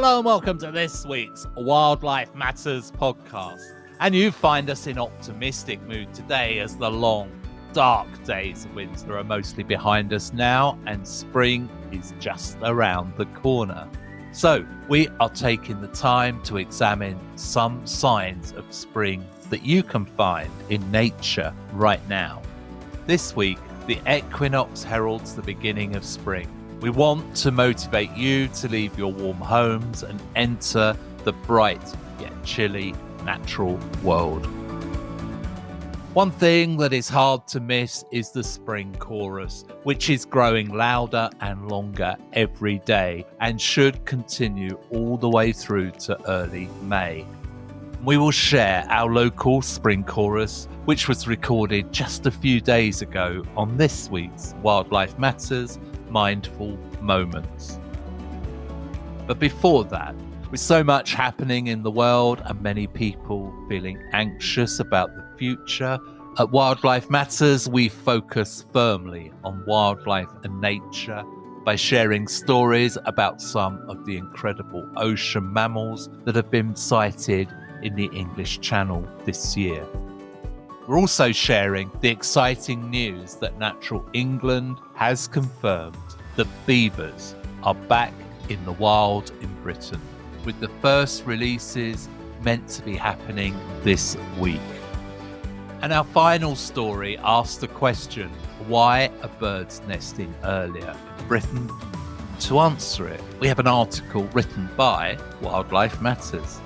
Hello and welcome to this week's Wildlife Matters podcast. And you find us in optimistic mood today as the long, dark days of winter are mostly behind us now and spring is just around the corner. So we are taking the time to examine some signs of spring that you can find in nature right now. This week, the equinox heralds the beginning of spring. We want to motivate you to leave your warm homes and enter the bright yet chilly natural world. One thing that is hard to miss is the spring chorus, which is growing louder and longer every day and should continue all the way through to early May. We will share our local spring chorus, which was recorded just a few days ago on this week's Wildlife Matters Mindful Moments. But before that, with so much happening in the world and many people feeling anxious about the future, at Wildlife Matters we focus firmly on wildlife and nature by sharing stories about some of the incredible ocean mammals that have been sighted in the English Channel this year. We're also sharing the exciting news that Natural England has confirmed that beavers are back in the wild in Britain, with the first releases meant to be happening this week. And our final story asks the question, why are birds nesting earlier in Britain? To answer it, we have an article written by Wildlife Matters.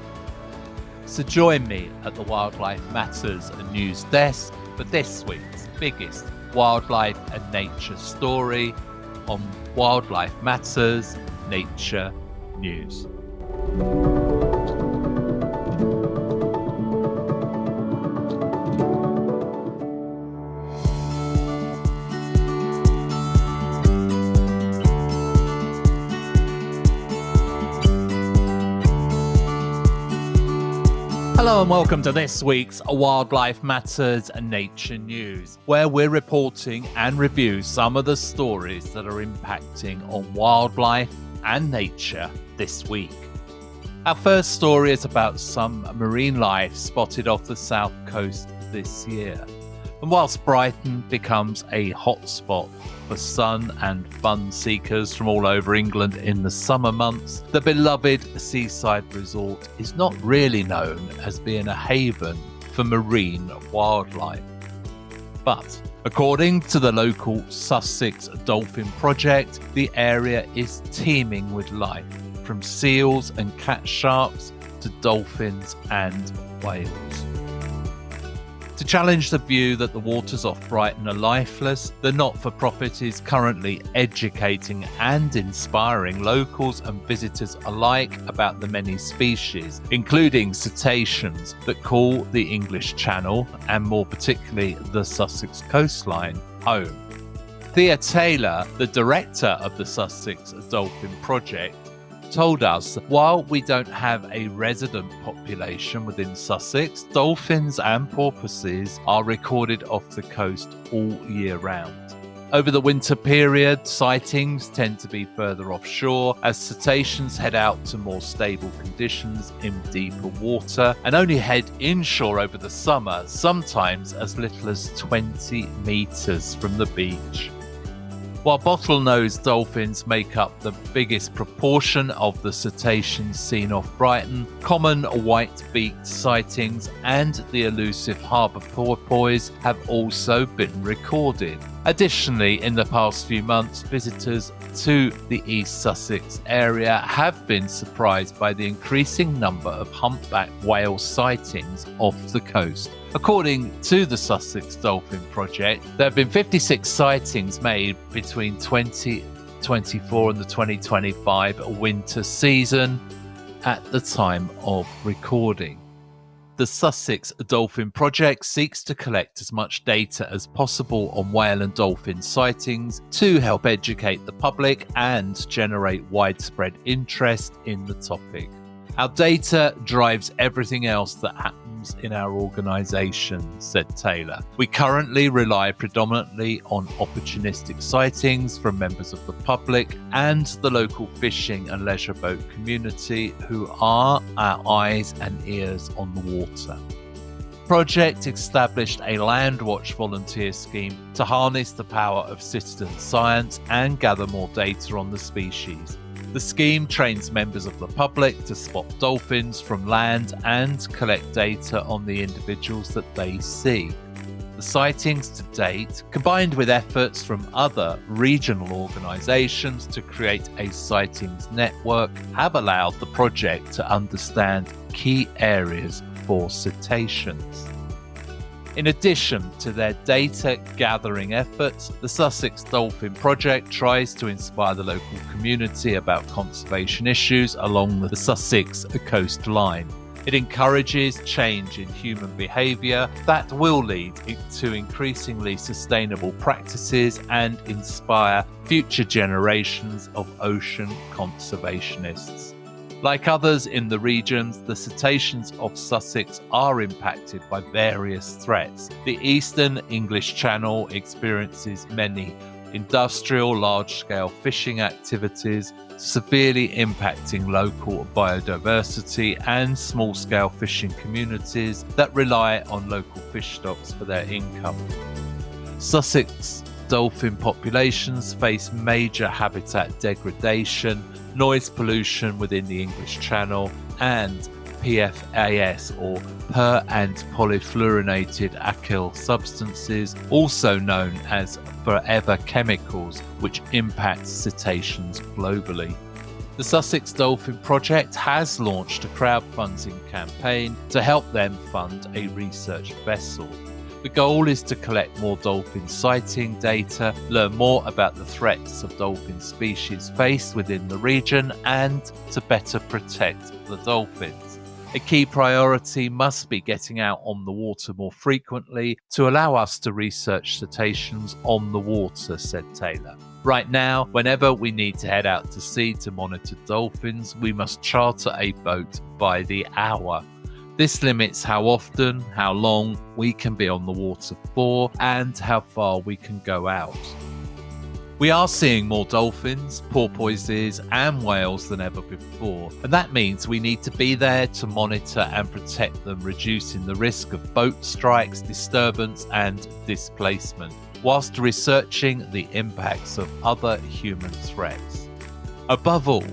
So join me at the Wildlife Matters news desk for this week's biggest wildlife and nature story on Wildlife Matters Nature News. Hello and welcome to this week's Wildlife Matters and Nature News, where we're reporting and review some of the stories that are impacting on wildlife and nature this week. Our first story is about some marine life spotted off the south coast this year. And whilst Brighton becomes a hotspot for sun and fun seekers from all over England in the summer months, the beloved seaside resort is not really known as being a haven for marine wildlife. But according to the local Sussex Dolphin Project, the area is teeming with life, from seals and cat sharks to dolphins and whales. To challenge the view that the waters off Brighton are lifeless, the not-for-profit is currently educating and inspiring locals and visitors alike about the many species, including cetaceans, that call the English Channel, and more particularly the Sussex coastline, home. Thea Taylor, the director of the Sussex Dolphin Project, told us that while we don't have a resident population within Sussex, dolphins and porpoises are recorded off the coast all year round. Over the winter period, sightings tend to be further offshore as cetaceans head out to more stable conditions in deeper water and only head inshore over the summer, sometimes as little as 20 metres from the beach. While bottlenose dolphins make up the biggest proportion of the cetaceans seen off Brighton, common white-beaked sightings and the elusive harbour porpoise have also been recorded. Additionally, in the past few months, visitors to the East Sussex area have been surprised by the increasing number of humpback whale sightings off the coast. According to the Sussex Dolphin Project, there have been 56 sightings made between 2024 and the 2025 winter season at the time of recording. The Sussex Dolphin Project seeks to collect as much data as possible on whale and dolphin sightings to help educate the public and generate widespread interest in the topic. Our data drives everything else that happens problems in our organisation, said Taylor. We currently rely predominantly on opportunistic sightings from members of the public and the local fishing and leisure boat community who are our eyes and ears on the water. The project established a Landwatch volunteer scheme to harness the power of citizen science and gather more data on the species. The scheme trains members of the public to spot dolphins from land and collect data on the individuals that they see. The sightings to date, combined with efforts from other regional organisations to create a sightings network, have allowed the project to understand key areas for cetaceans. In addition to their data gathering efforts, the Sussex Dolphin Project tries to inspire the local community about conservation issues along the Sussex coastline. It encourages change in human behaviour that will lead to increasingly sustainable practices and inspire future generations of ocean conservationists. Like others in the regions, the cetaceans of Sussex are impacted by various threats. The Eastern English Channel experiences many industrial large-scale fishing activities, severely impacting local biodiversity and small-scale fishing communities that rely on local fish stocks for their income. Sussex dolphin populations face major habitat degradation, noise pollution within the English Channel, and PFAS, or per and polyfluorinated acyl substances, also known as forever chemicals, which impact cetaceans globally. The Sussex Dolphin Project has launched a crowdfunding campaign to help them fund a research vessel. The goal is to collect more dolphin sighting data, learn more about the threats of dolphin species faced within the region, and to better protect the dolphins. A key priority must be getting out on the water more frequently to allow us to research cetaceans on the water, said Taylor. Right now, whenever we need to head out to sea to monitor dolphins, we must charter a boat by the hour. This limits how often, how long we can be on the water for, and how far we can go out. We are seeing more dolphins, porpoises, and whales than ever before, and that means we need to be there to monitor and protect them, reducing the risk of boat strikes, disturbance, and displacement, whilst researching the impacts of other human threats. Above all,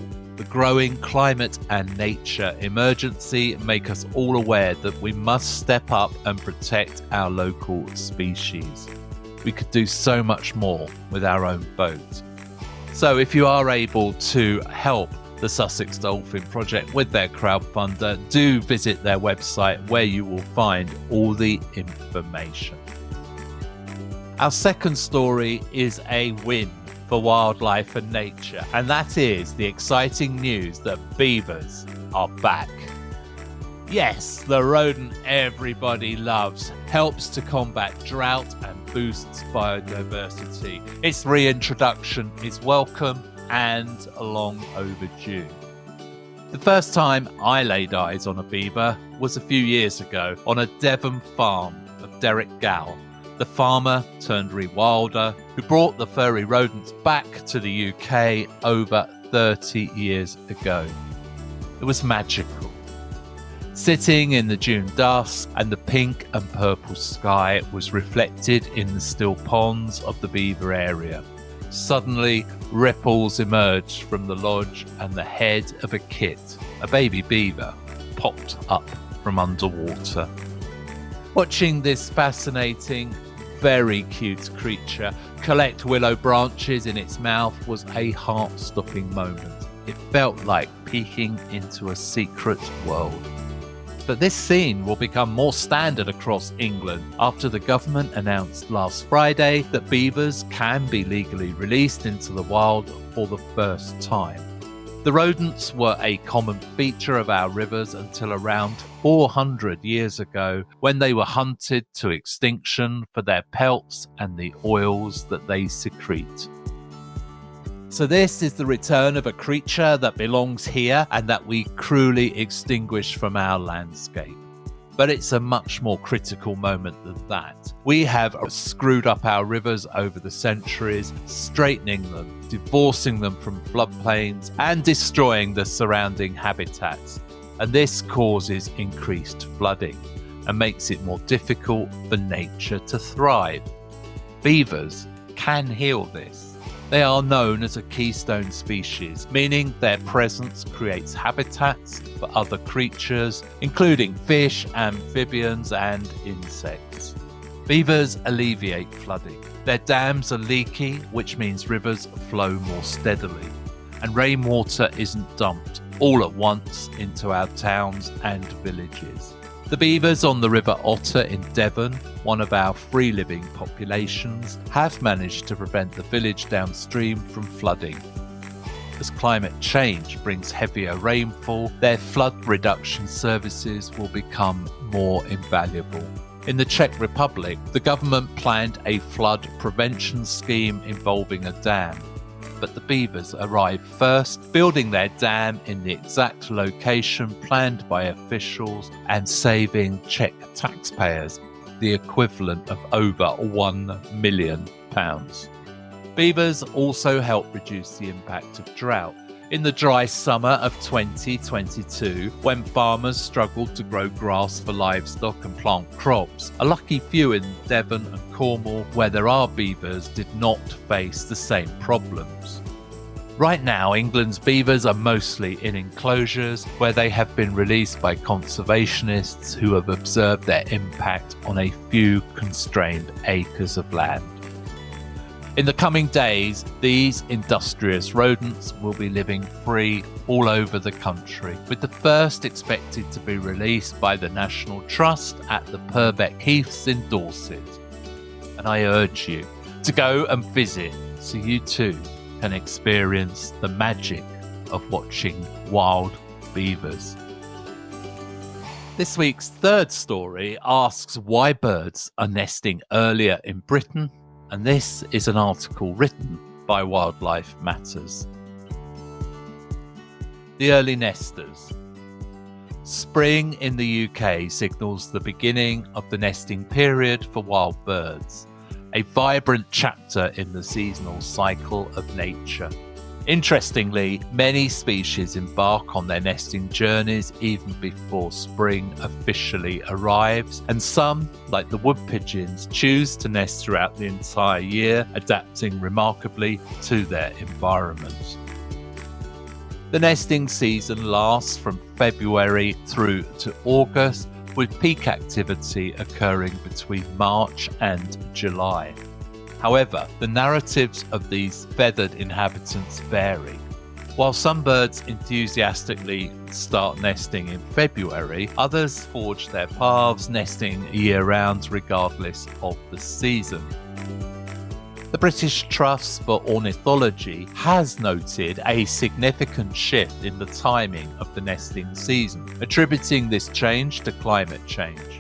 the growing climate and nature emergency make us all aware that we must step up and protect our local species. We could do so much more with our own boat. So if you are able to help the Sussex Dolphin Project with their crowdfunder, do visit their website where you will find all the information. Our second story is a win for wildlife and nature, and that is the exciting news that beavers are back. Yes, the rodent everybody loves helps to combat drought and boosts biodiversity. Its reintroduction is welcome and long overdue. The first time I laid eyes on a beaver was a few years ago on a Devon farm of Derek Gall, the farmer turned rewilder who brought the furry rodents back to the UK over 30 years ago. It was magical. Sitting in the June dusk and the pink and purple sky was reflected in the still ponds of the beaver area. Suddenly, ripples emerged from the lodge and the head of a kit, a baby beaver, popped up from underwater. Watching this fascinating, very cute creature collect willow branches in its mouth was a heart-stopping moment. It felt like peeking into a secret world. But this scene will become more standard across England after the government announced last Friday that beavers can be legally released into the wild for the first time. The rodents were a common feature of our rivers until around 400 years ago, when they were hunted to extinction for their pelts and the oils that they secrete. So this is the return of a creature that belongs here and that we cruelly extinguish from our landscape. But it's a much more critical moment than that. We have screwed up our rivers over the centuries, straightening them, divorcing them from floodplains, and destroying the surrounding habitats. And this causes increased flooding and makes it more difficult for nature to thrive. Beavers can heal this. They are known as a keystone species, meaning their presence creates habitats for other creatures, including fish, amphibians, and insects. Beavers alleviate flooding. Their dams are leaky, which means rivers flow more steadily, and rainwater isn't dumped all at once into our towns and villages. The beavers on the River Otter in Devon, one of our free-living populations, have managed to prevent the village downstream from flooding. As climate change brings heavier rainfall, their flood reduction services will become more invaluable. In the Czech Republic, the government planned a flood prevention scheme involving a dam. But the beavers arrived first, building their dam in the exact location planned by officials and saving Czech taxpayers the equivalent of over £1 million. Beavers also help reduce the impact of drought. In the dry summer of 2022, when farmers struggled to grow grass for livestock and plant crops, a lucky few in Devon and Cornwall, where there are beavers, did not face the same problems. Right now, England's beavers are mostly in enclosures where they have been released by conservationists who have observed their impact on a few constrained acres of land. In the coming days, these industrious rodents will be living free all over the country, with the first expected to be released by the National Trust at the Purbeck Heaths in Dorset. And I urge you to go and visit so you too can experience the magic of watching wild beavers. This week's third story asks why birds are nesting earlier in Britain, and this is an article written by Wildlife Matters. The early nesters. Spring in the UK signals the beginning of the nesting period for wild birds, a vibrant chapter in the seasonal cycle of nature. Interestingly, many species embark on their nesting journeys even before spring officially arrives, and some, like the wood pigeons, choose to nest throughout the entire year, adapting remarkably to their environment. The nesting season lasts from February through to August, with peak activity occurring between March and July. However, the narratives of these feathered inhabitants vary. While some birds enthusiastically start nesting in February, others forge their paths, nesting year-round regardless of the season. The British Trust for Ornithology has noted a significant shift in the timing of the nesting season, attributing this change to climate change.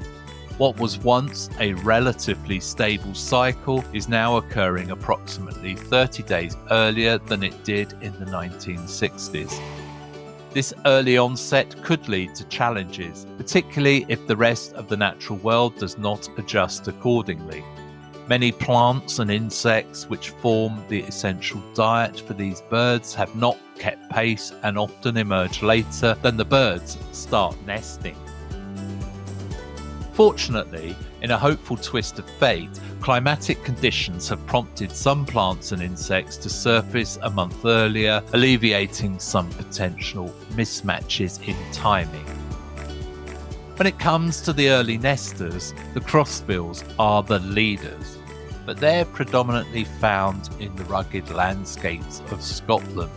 What was once a relatively stable cycle is now occurring approximately 30 days earlier than it did in the 1960s. This early onset could lead to challenges, particularly if the rest of the natural world does not adjust accordingly. Many plants and insects which form the essential diet for these birds have not kept pace and often emerge later than the birds start nesting. Fortunately, in a hopeful twist of fate, climatic conditions have prompted some plants and insects to surface a month earlier, alleviating some potential mismatches in timing. When it comes to the early nesters, the crossbills are the leaders, but they're predominantly found in the rugged landscapes of Scotland.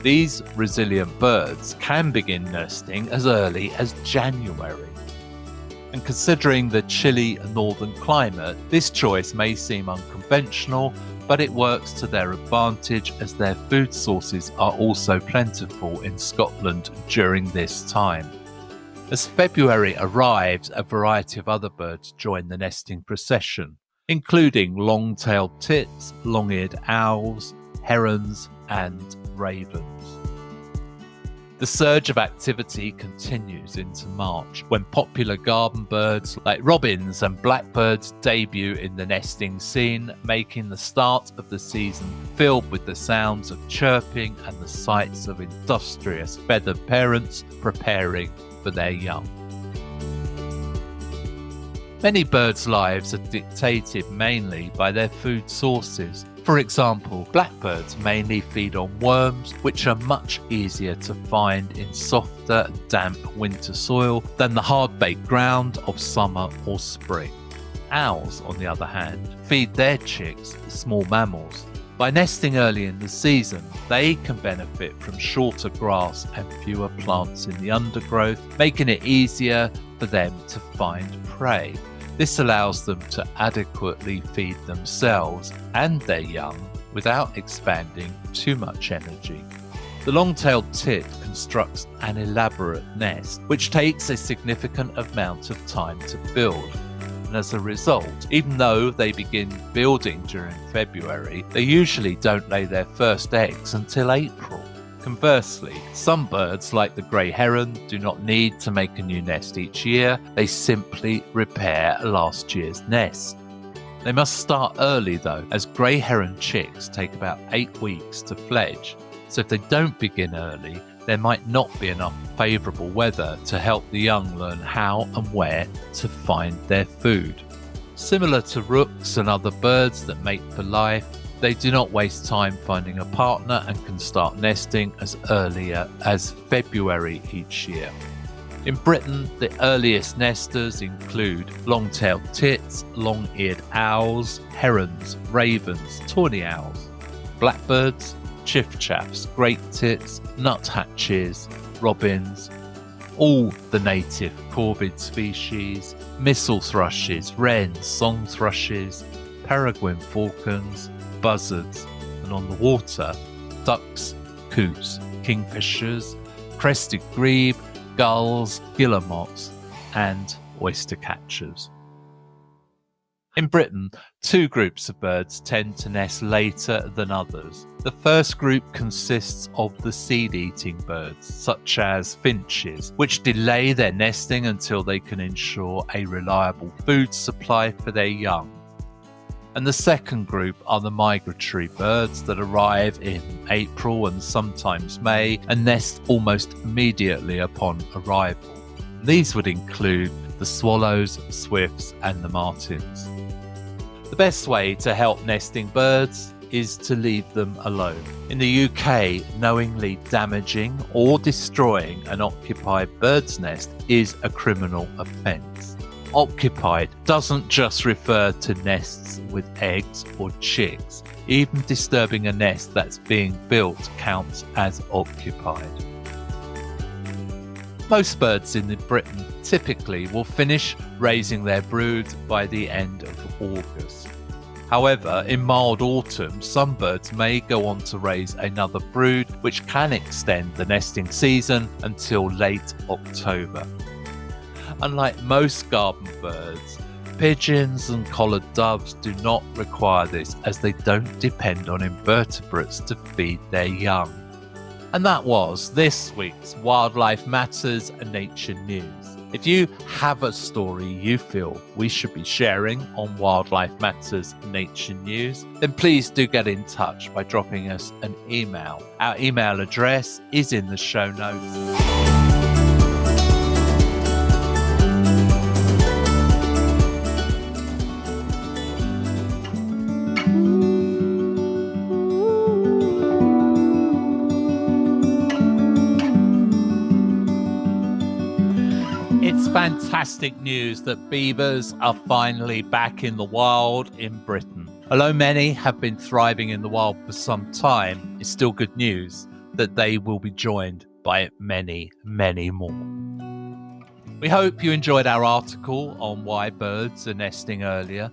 These resilient birds can begin nesting as early as January. And considering the chilly northern climate, this choice may seem unconventional, but it works to their advantage as their food sources are also plentiful in Scotland during this time. As February arrives, a variety of other birds join the nesting procession, including long-tailed tits, long-eared owls, herons, and ravens. The surge of activity continues into March, when popular garden birds like robins and blackbirds debut in the nesting scene, making the start of the season filled with the sounds of chirping and the sights of industrious feathered parents preparing for their young. Many birds' lives are dictated mainly by their food sources. For example, blackbirds mainly feed on worms, which are much easier to find in softer, damp winter soil than the hard-baked ground of summer or spring. Owls, on the other hand, feed their chicks, small mammals. By nesting early in the season, they can benefit from shorter grass and fewer plants in the undergrowth, making it easier for them to find prey. This allows them to adequately feed themselves and their young without expending too much energy. The long-tailed tit constructs an elaborate nest, which takes a significant amount of time to build. And as a result, even though they begin building during February, they usually don't lay their first eggs until April. Conversely, some birds like the grey heron do not need to make a new nest each year, they simply repair last year's nest. They must start early though, as grey heron chicks take about 8 weeks to fledge, so if they don't begin early, there might not be enough favourable weather to help the young learn how and where to find their food. Similar to rooks and other birds that mate for life, they do not waste time finding a partner and can start nesting as early as February each year. In Britain, the earliest nesters include long-tailed tits, long-eared owls, herons, ravens, tawny owls, blackbirds, chiffchaffs, great tits, nuthatches, robins, all the native corvid species, missel thrushes, wrens, song thrushes, peregrine falcons, buzzards, and on the water, ducks, coots, kingfishers, crested grebe, gulls, guillemots, and oyster catchers. In Britain, 2 groups of birds tend to nest later than others. The first group consists of the seed-eating birds, such as finches, which delay their nesting until they can ensure a reliable food supply for their young. And the second group are the migratory birds that arrive in April and sometimes May and nest almost immediately upon arrival. These would include the swallows, swifts, and the martins. The best way to help nesting birds is to leave them alone. In the UK, knowingly damaging or destroying an occupied bird's nest is a criminal offence. Occupied doesn't just refer to nests with eggs or chicks. Even disturbing a nest that's being built counts as occupied. Most birds in Britain typically will finish raising their brood by the end of August. However, in mild autumn, some birds may go on to raise another brood, which can extend the nesting season until late October. Unlike most garden birds, pigeons and collared doves do not require this, as they don't depend on invertebrates to feed their young. And that was this week's Wildlife Matters and Nature News. If you have a story you feel we should be sharing on Wildlife Matters Nature News, then please do get in touch by dropping us an email. Our email address is in the show notes. It's fantastic news that beavers are finally back in the wild in Britain. Although many have been thriving in the wild for some time, it's still good news that they will be joined by many, many more. We hope you enjoyed our article on why birds are nesting earlier.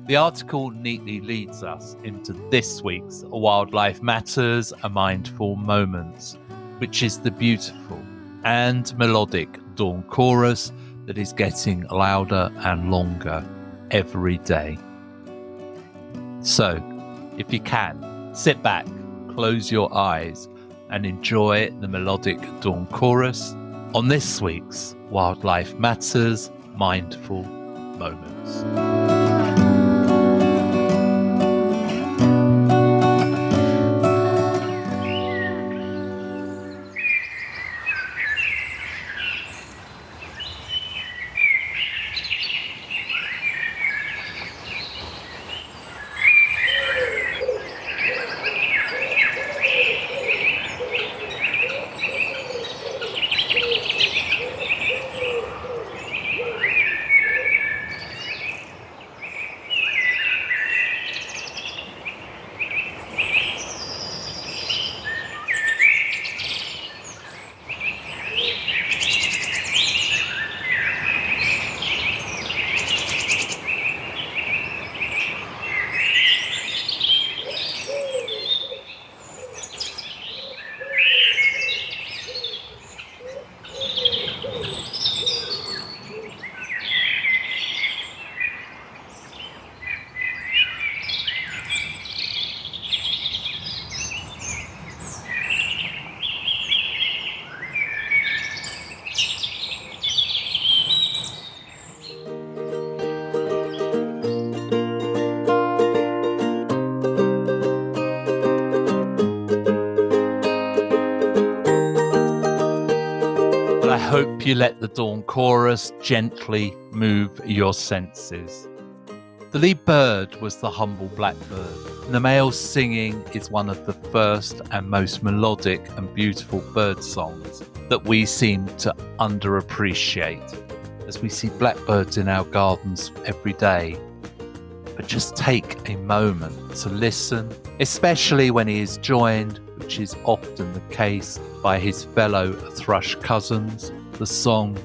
The article neatly leads us into this week's Wildlife Matters, a Mindful Moments, which is the beautiful and melodic dawn chorus that is getting louder and longer every day. So, if you can, sit back, close your eyes, and enjoy the melodic dawn chorus on this week's Wildlife Matters Mindful Moments. I hope you let the dawn chorus gently move your senses. The lead bird was the humble blackbird. The male singing is one of the first and most melodic and beautiful bird songs that we seem to underappreciate as we see blackbirds in our gardens every day. But just take a moment to listen, especially when he is joined, which is often the case, by his fellow thrush cousins, the song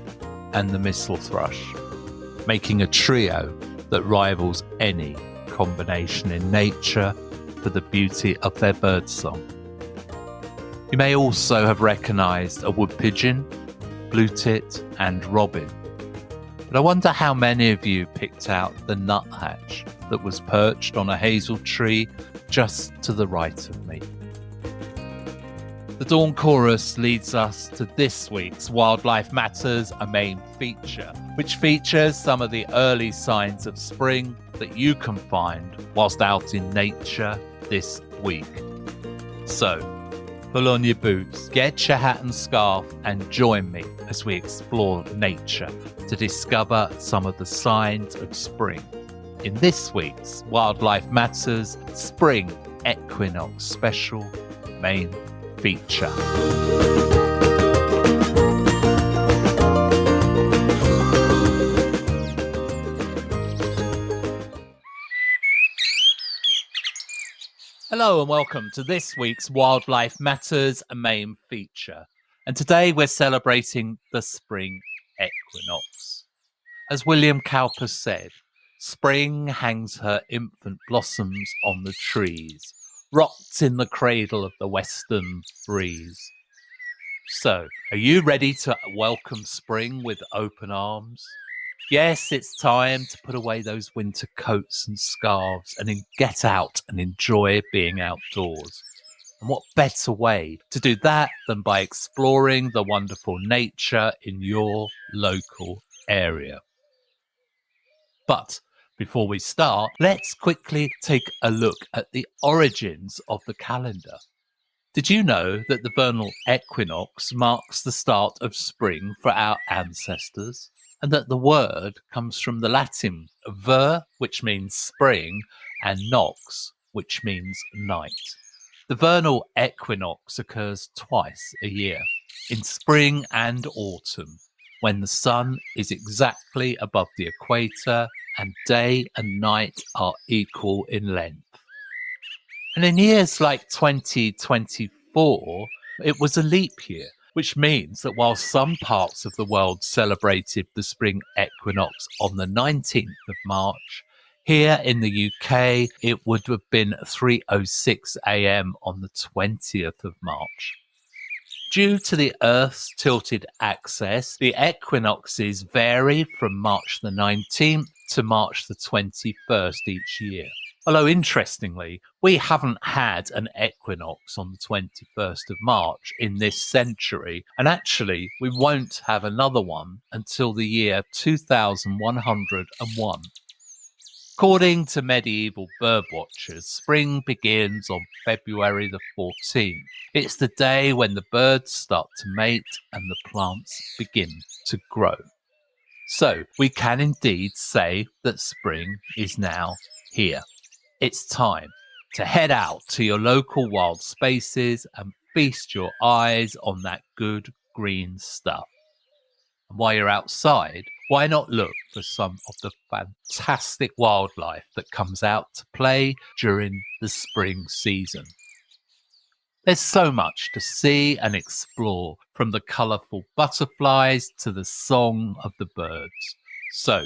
and the mistle thrush, making a trio that rivals any combination in nature for the beauty of their birdsong. You may also have recognised a wood pigeon, blue tit and robin. But I wonder how many of you picked out the nuthatch that was perched on a hazel tree just to the right of me. The Dawn Chorus leads us to this week's Wildlife Matters, a main feature, which features some of the early signs of spring that you can find whilst out in nature this week. So, pull on your boots, get your hat and scarf, and join me as we explore nature to discover some of the signs of spring in this week's Wildlife Matters Spring Equinox Special main feature. Hello and welcome to this week's Wildlife Matters main feature. And today we're celebrating the spring equinox. As William Cowper said, spring hangs her infant blossoms on the trees, rocked in the cradle of the western breeze. So, are you ready to welcome spring with open arms? Yes, it's time to put away those winter coats and scarves and get out and enjoy being outdoors. And what better way to do that than by exploring the wonderful nature in your local area? But before we start, let's quickly take a look at the origins of the calendar. Did you know that the vernal equinox marks the start of spring for our ancestors? And that the word comes from the Latin ver, which means spring, and nox, which means night. The vernal equinox occurs twice a year, in spring and autumn, when the sun is exactly above the equator and day and night are equal in length. And in years like 2024, it was a leap year, which means that while some parts of the world celebrated the spring equinox on the 19th of March, here in the UK, it would have been 3:06 a.m. on the 20th of March. Due to the Earth's tilted axis, the equinoxes vary from March the 19th to March the 21st each year. Although interestingly, we haven't had an equinox on the 21st of March in this century, and actually we won't have another one until the year 2101. According to medieval bird watchers, spring begins on February the 14th. It's the day when the birds start to mate and the plants begin to grow. So we can indeed say that spring is now here. It's time to head out to your local wild spaces and feast your eyes on that good green stuff. And while you're outside, why not look for some of the fantastic wildlife that comes out to play during the spring season? There's so much to see and explore, from the colourful butterflies to the song of the birds. So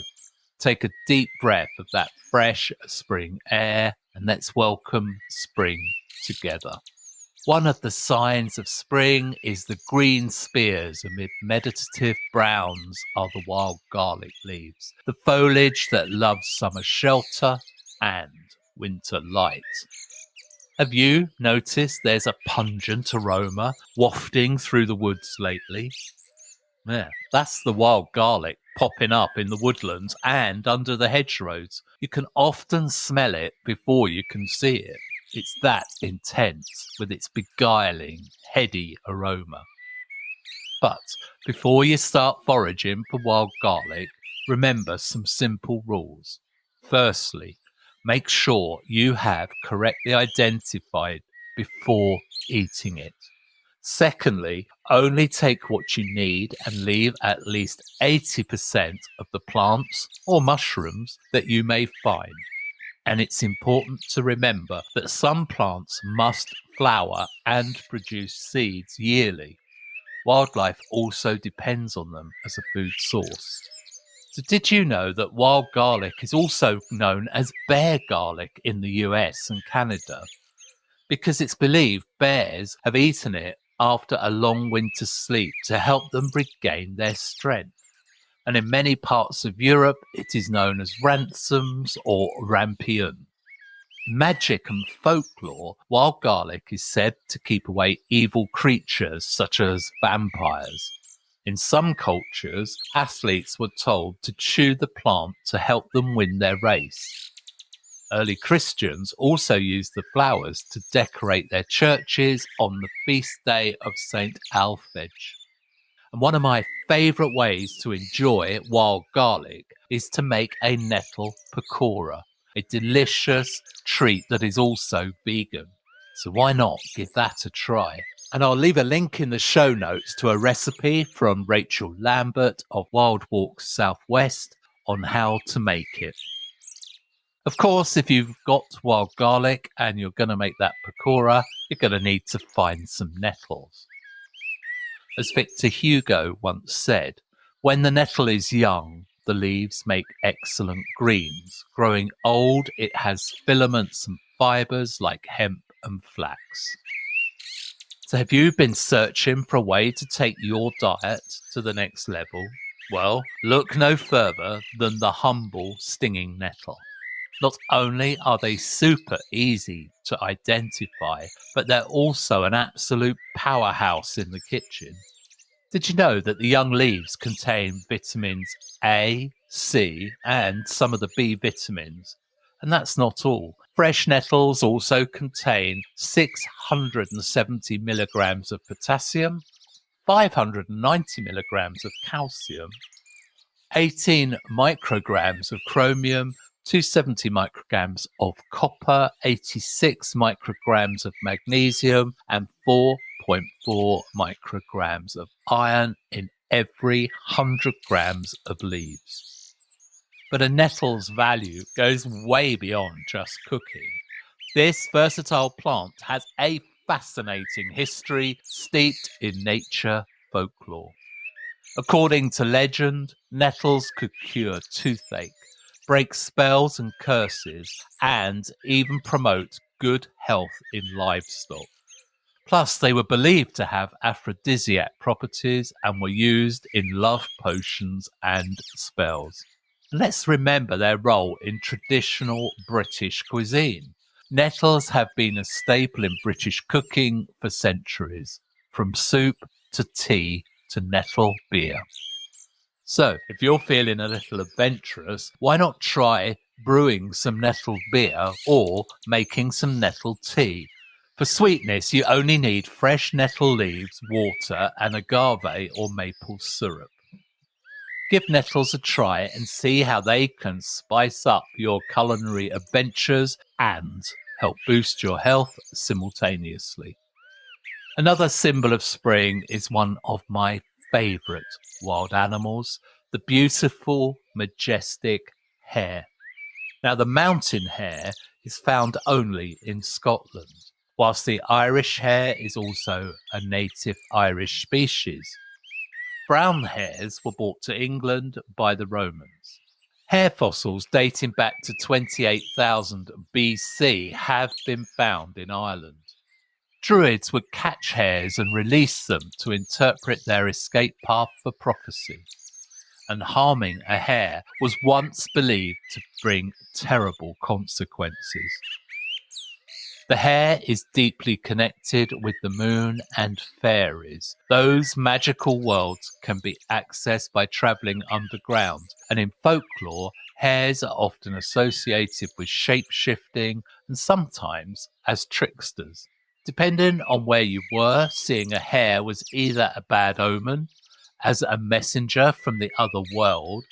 take a deep breath of that fresh spring air and let's welcome spring together. One of the signs of spring is the green spears amid meditative browns are the wild garlic leaves, the foliage that loves summer shelter and winter light. Have you noticed there's a pungent aroma wafting through the woods lately? Yeah, that's the wild garlic popping up in the woodlands and under the hedgerows. You can often smell it before you can see it. It's that intense with its beguiling, heady aroma. But before you start foraging for wild garlic, remember some simple rules. Firstly, make sure you have correctly identified before eating it. Secondly, only take what you need and leave at least 80% of the plants or mushrooms that you may find. And it's important to remember that some plants must flower and produce seeds yearly. Wildlife also depends on them as a food source. So did you know that wild garlic is also known as bear garlic in the US and Canada? Because it's believed bears have eaten it after a long winter's sleep to help them regain their strength. And in many parts of Europe, it is known as ransoms or rampion. In magic and folklore, wild garlic is said to keep away evil creatures such as vampires. In some cultures, athletes were told to chew the plant to help them win their race. Early Christians also used the flowers to decorate their churches on the feast day of St. Alphege. And one of my favourite ways to enjoy wild garlic is to make a nettle pakora, a delicious treat that is also vegan. So why not give that a try? And I'll leave a link in the show notes to a recipe from Rachel Lambert of Wild Walks Southwest on how to make it. Of course, if you've got wild garlic and you're going to make that pakora, you're going to need to find some nettles. As Victor Hugo once said, when the nettle is young, the leaves make excellent greens. Growing old, it has filaments and fibres like hemp and flax. So have you been searching for a way to take your diet to the next level? Well, look no further than the humble stinging nettle. Not only are they super easy to identify, but they're also an absolute powerhouse in the kitchen. Did you know that the young leaves contain vitamins A, C, and some of the B vitamins? And that's not all. Fresh nettles also contain 670 milligrams of potassium, 590 milligrams of calcium, 18 micrograms of chromium, 270 micrograms of copper, 86 micrograms of magnesium, and 4.4 micrograms of iron in every 100 grams of leaves. But a nettle's value goes way beyond just cooking. This versatile plant has a fascinating history steeped in nature folklore. According to legend, nettles could cure toothache, break spells and curses, and even promote good health in livestock. Plus, they were believed to have aphrodisiac properties and were used in love potions and spells. Let's remember their role in traditional British cuisine. Nettles have been a staple in British cooking for centuries, from soup to tea to nettle beer. So, if you're feeling a little adventurous, why not try brewing some nettle beer or making some nettle tea? For sweetness, you only need fresh nettle leaves, water, and agave or maple syrup. Give nettles a try and see how they can spice up your culinary adventures and help boost your health simultaneously. Another symbol of spring is one of my favourite wild animals, the beautiful, majestic hare. Now, the mountain hare is found only in Scotland, whilst the Irish hare is also a native Irish species. Brown hares were brought to England by the Romans. Hare fossils dating back to 28,000 BC have been found in Ireland. Druids would catch hares and release them to interpret their escape path for prophecy. And harming a hare was once believed to bring terrible consequences. The hare is deeply connected with the moon and fairies. Those magical worlds can be accessed by travelling underground, and in folklore, hares are often associated with shape-shifting and sometimes as tricksters. Depending on where you were, seeing a hare was either a bad omen, as a messenger from the other world,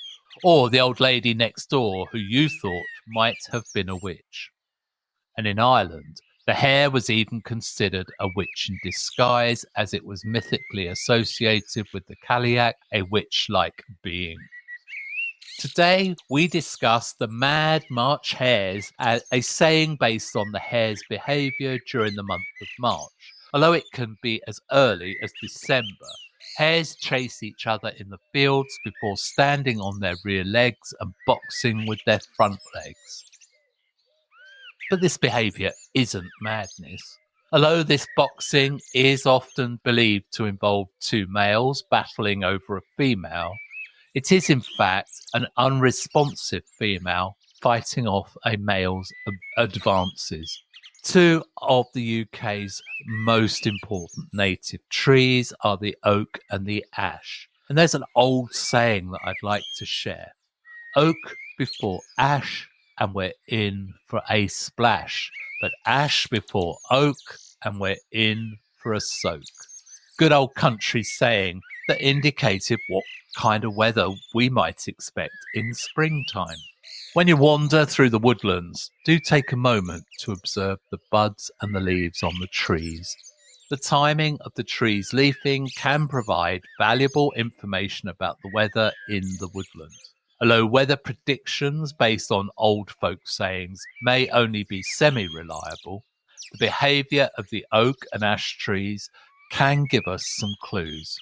or the old lady next door who you thought might have been a witch. And in Ireland, the hare was even considered a witch in disguise, as it was mythically associated with the Cailleach, a witch-like being. Today, we discuss the mad March hares, a saying based on the hare's behaviour during the month of March. Although it can be as early as December, hares chase each other in the fields before standing on their rear legs and boxing with their front legs. But this behaviour isn't madness. Although this boxing is often believed to involve two males battling over a female, it is in fact an unresponsive female fighting off a male's advances. Two of the UK's most important native trees are the oak and the ash. And there's an old saying that I'd like to share. Oak before ash, and we're in for a splash. But ash before oak, and we're in for a soak. Good old country saying that indicated what kind of weather we might expect in springtime. When you wander through the woodlands, do take a moment to observe the buds and the leaves on the trees. The timing of the trees leafing can provide valuable information about the weather in the woodland. Although weather predictions based on old folk sayings may only be semi-reliable, the behaviour of the oak and ash trees can give us some clues.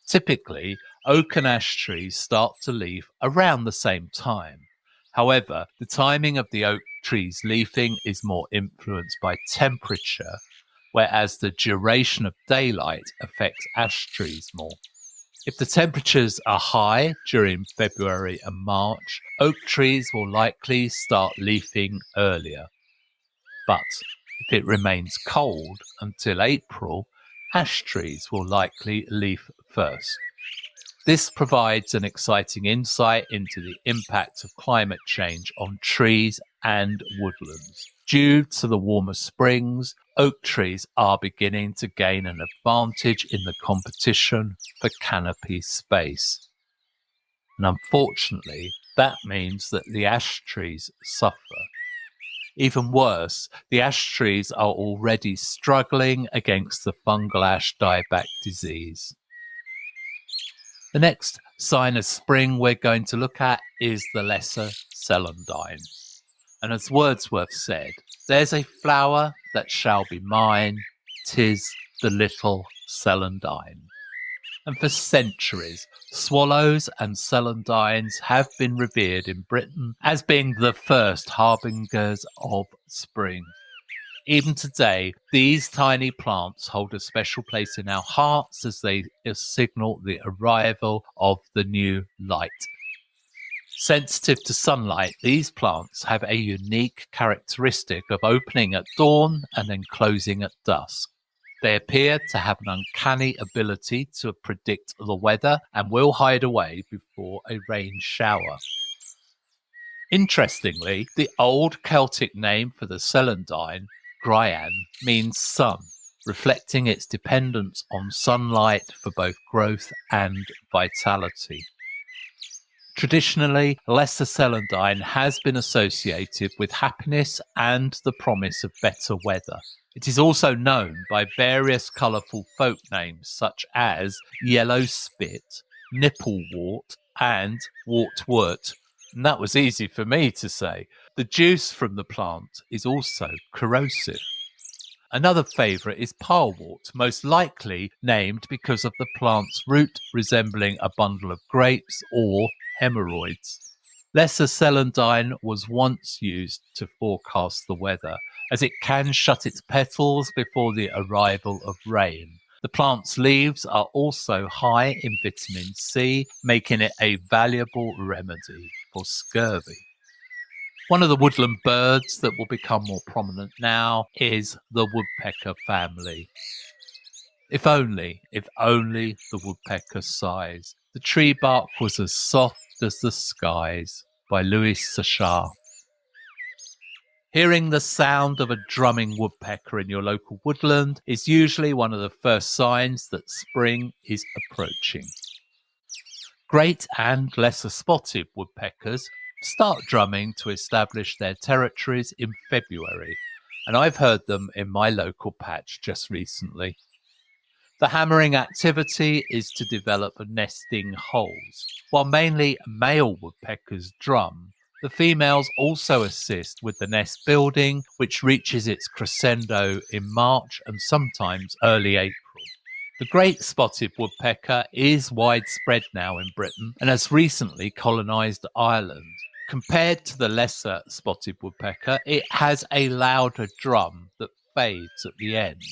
Typically, oak and ash trees start to leaf around the same time. However, the timing of the oak trees leafing is more influenced by temperature, whereas the duration of daylight affects ash trees more. If the temperatures are high during February and March, oak trees will likely start leafing earlier. But if it remains cold until April, ash trees will likely leaf first. This provides an exciting insight into the impact of climate change on trees and woodlands. Due to the warmer springs, oak trees are beginning to gain an advantage in the competition for canopy space. And unfortunately, that means that the ash trees suffer. Even worse, the ash trees are already struggling against the fungal ash dieback disease. The next sign of spring we're going to look at is the lesser celandine. And as Wordsworth said, there's a flower that shall be mine, 'tis the little celandine. And for centuries, swallows and celandines have been revered in Britain as being the first harbingers of spring. Even today, these tiny plants hold a special place in our hearts as they signal the arrival of the new light. Sensitive to sunlight, these plants have a unique characteristic of opening at dawn and then closing at dusk. They appear to have an uncanny ability to predict the weather and will hide away before a rain shower. Interestingly, the old Celtic name for the celandine, Gryan, means sun, reflecting its dependence on sunlight for both growth and vitality. Traditionally, lesser celandine has been associated with happiness and the promise of better weather. It is also known by various colourful folk names such as yellow spit, nipplewort, and wortwort. And that was easy for me to say. The juice from the plant is also corrosive. Another favourite is parwort, most likely named because of the plant's root resembling a bundle of grapes or hemorrhoids. Lesser celandine was once used to forecast the weather, as it can shut its petals before the arrival of rain. The plant's leaves are also high in vitamin C, making it a valuable remedy for scurvy. One of the woodland birds that will become more prominent now is the woodpecker family. If only the woodpecker sighs. The tree bark was as soft as the skies, by Louis Sachar. Hearing the sound of a drumming woodpecker in your local woodland is usually one of the first signs that spring is approaching. Great and lesser spotted woodpeckers start drumming to establish their territories in February, and I've heard them in my local patch just recently. The hammering activity is to develop nesting holes. While mainly male woodpeckers drum, the females also assist with the nest building, which reaches its crescendo in March and sometimes early April. The great spotted woodpecker is widespread now in Britain and has recently colonised Ireland. Compared to the lesser spotted woodpecker, it has a louder drum that fades at the end.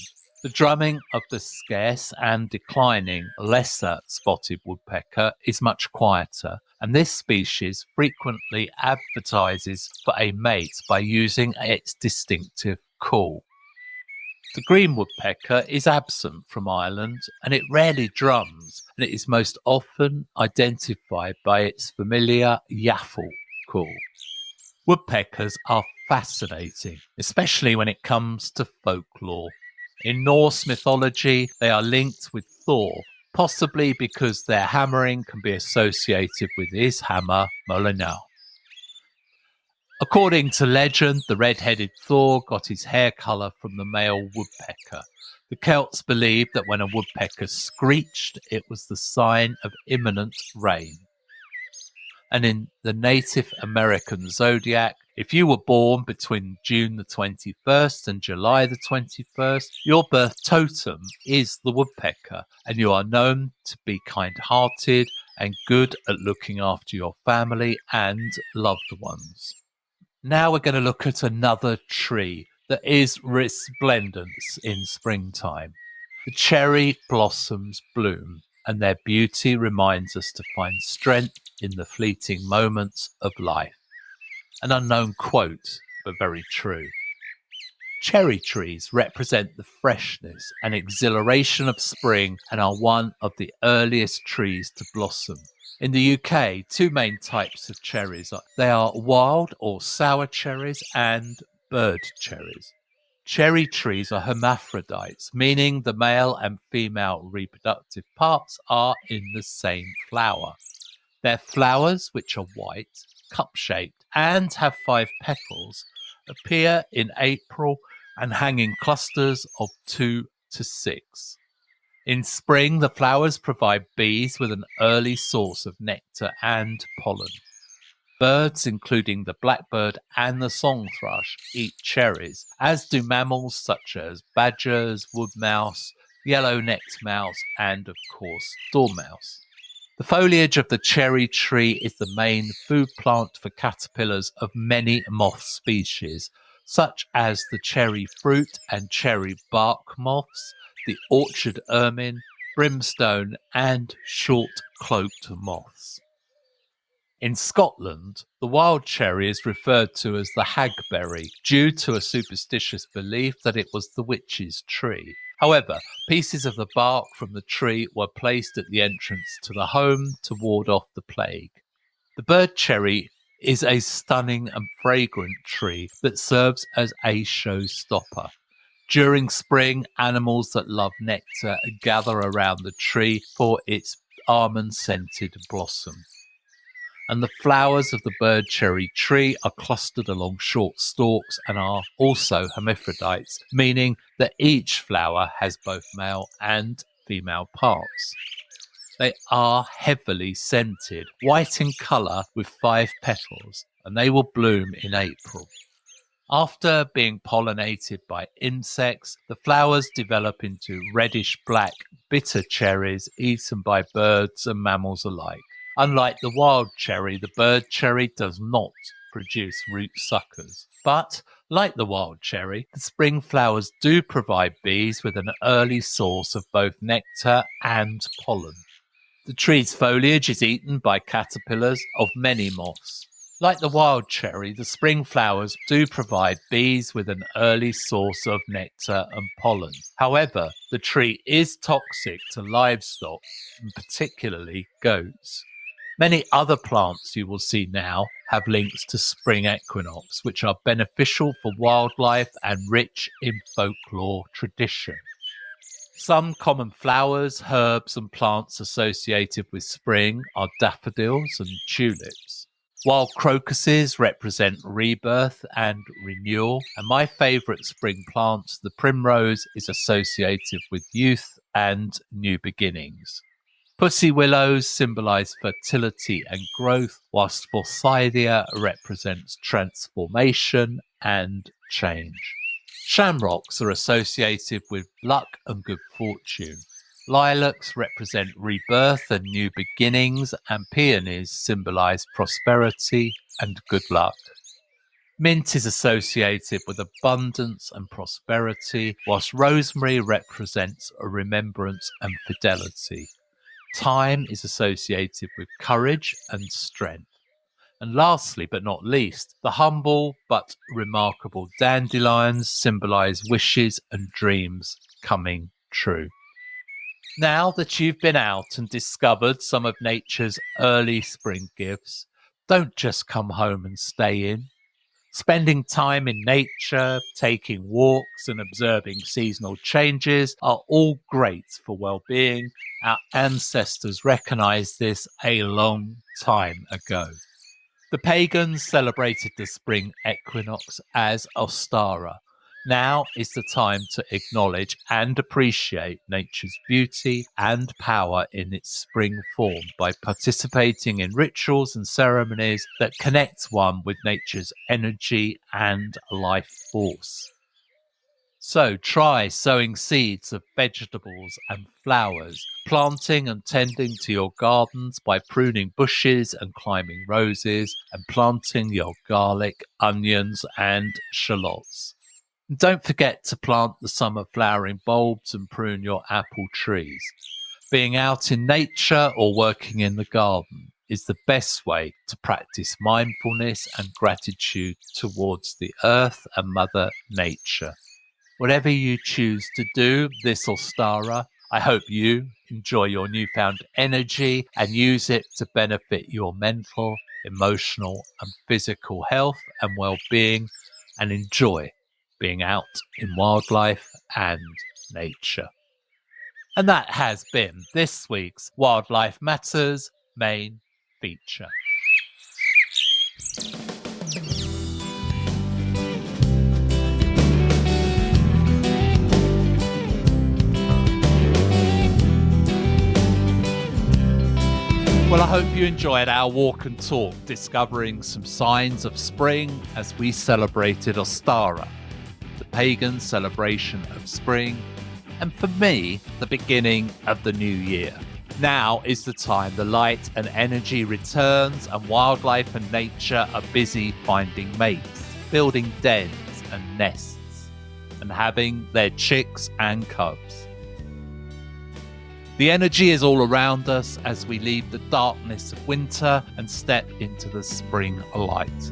The drumming of the scarce and declining lesser spotted woodpecker is much quieter, and this species frequently advertises for a mate by using its distinctive call. The green woodpecker is absent from Ireland and it rarely drums, and it is most often identified by its familiar yaffle call. Woodpeckers are fascinating, especially when it comes to folklore. In Norse mythology, they are linked with Thor, possibly because their hammering can be associated with his hammer, Mjolnir. According to legend, the red-headed Thor got his hair colour from the male woodpecker. The Celts believed that when a woodpecker screeched, it was the sign of imminent rain. And in the Native American zodiac, if you were born between June the 21st and July the 21st, your birth totem is the woodpecker, and you are known to be kind-hearted and good at looking after your family and loved ones. Now we're going to look at another tree that is resplendent in springtime. The cherry blossoms bloom, and their beauty reminds us to find strength in the fleeting moments of life. An unknown quote, but very true. Cherry trees represent the freshness and exhilaration of spring and are one of the earliest trees to blossom. In the UK, two main types of cherries are wild or sour cherries and bird cherries. Cherry trees are hermaphrodites, meaning the male and female reproductive parts are in the same flower. Their flowers, which are white, cup-shaped, and have 5 petals, appear in April and hang in clusters of 2 to 6. In spring, the flowers provide bees with an early source of nectar and pollen. Birds, including the blackbird and the song thrush, eat cherries, as do mammals such as badgers, wood mouse, yellow-necked mouse, and, of course, dormouse. The foliage of the cherry tree is the main food plant for caterpillars of many moth species, such as the cherry fruit and cherry bark moths, the orchard ermine, brimstone, and short-cloaked moths. In Scotland, the wild cherry is referred to as the hagberry due to a superstitious belief that it was the witch's tree. However, pieces of the bark from the tree were placed at the entrance to the home to ward off the plague. The bird cherry is a stunning and fragrant tree that serves as a showstopper. During spring, animals that love nectar gather around the tree for its almond-scented blossom. And the flowers of the bird cherry tree are clustered along short stalks and are also hermaphrodites, meaning that each flower has both male and female parts. They are heavily scented, white in colour with 5 petals, and they will bloom in April. After being pollinated by insects, the flowers develop into reddish-black, bitter cherries eaten by birds and mammals alike. Unlike the wild cherry, the bird cherry does not produce root suckers. But, like the wild cherry, the spring flowers do provide bees with an early source of both nectar and pollen. The tree's foliage is eaten by caterpillars of many moths. Like the wild cherry, the spring flowers do provide bees with an early source of nectar and pollen. However, the tree is toxic to livestock, and particularly goats. Many other plants you will see now have links to Spring Equinox, which are beneficial for wildlife and rich in folklore tradition. Some common flowers, herbs and plants associated with spring are daffodils and tulips, while crocuses represent rebirth and renewal, and my favourite spring plant, the primrose, is associated with youth and new beginnings. Pussy willows symbolise fertility and growth, whilst forsythia represents transformation and change. Shamrocks are associated with luck and good fortune. Lilacs represent rebirth and new beginnings, and peonies symbolise prosperity and good luck. Mint is associated with abundance and prosperity, whilst rosemary represents a remembrance and fidelity. Thyme is associated with courage and strength. And lastly, but not least, the humble but remarkable dandelions symbolise wishes and dreams coming true. Now that you've been out and discovered some of nature's early spring gifts, don't just come home and stay in. Spending time in nature, taking walks and observing seasonal changes are all great for well-being. Our ancestors recognized this a long time ago. The pagans celebrated the spring equinox as Ostara. Now is the time to acknowledge and appreciate nature's beauty and power in its spring form by participating in rituals and ceremonies that connect one with nature's energy and life force. So try sowing seeds of vegetables and flowers, planting and tending to your gardens by pruning bushes and climbing roses, and planting your garlic, onions and shallots. And don't forget to plant the summer flowering bulbs and prune your apple trees. Being out in nature or working in the garden is the best way to practice mindfulness and gratitude towards the earth and Mother Nature. Whatever you choose to do this Ostara, I hope you enjoy your newfound energy and use it to benefit your mental, emotional and physical health and well-being, and enjoy being out in wildlife and nature. And that has been this week's Wildlife Matters main feature. Well, I hope you enjoyed our walk and talk, discovering some signs of spring as we celebrated Ostara, the pagan celebration of spring, and for me, the beginning of the new year. Now is the time the light and energy returns and wildlife and nature are busy finding mates, building dens and nests, and having their chicks and cubs. The energy is all around us as we leave the darkness of winter and step into the spring light.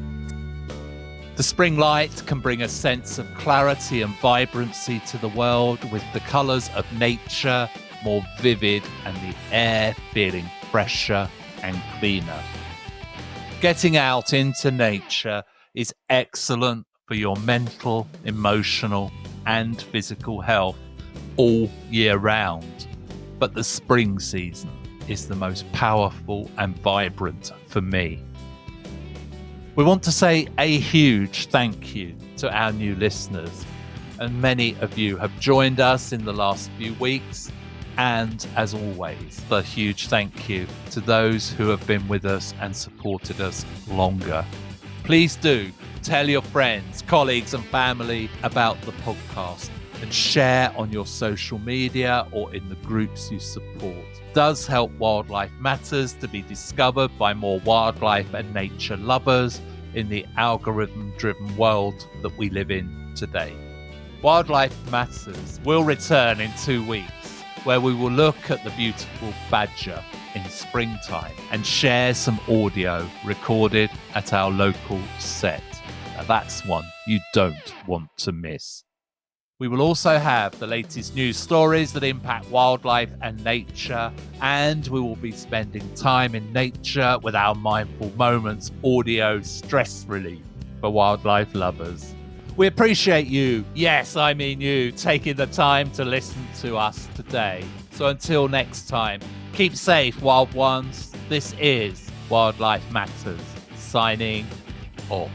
The spring light can bring a sense of clarity and vibrancy to the world, with the colours of nature more vivid and the air feeling fresher and cleaner. Getting out into nature is excellent for your mental, emotional and physical health all year round. But the spring season is the most powerful and vibrant for me. We want to say a huge thank you to our new listeners, and many of you have joined us in the last few weeks. And as always, a huge thank you to those who have been with us and supported us longer. Please do tell your friends, colleagues and family about the podcast and share on your social media or in the groups you support. It does help Wildlife Matters to be discovered by more wildlife and nature lovers in the algorithm-driven world that we live in today. Wildlife Matters will return in 2 weeks, where we will look at the beautiful badger in springtime and share some audio recorded at our local set. Now that's one you don't want to miss. We will also have the latest news stories that impact wildlife and nature, and we will be spending time in nature with our Mindful Moments audio stress relief for wildlife lovers. We appreciate you, yes, I mean you, taking the time to listen to us today. So until next time, keep safe, wild ones. This is Wildlife Matters, signing off.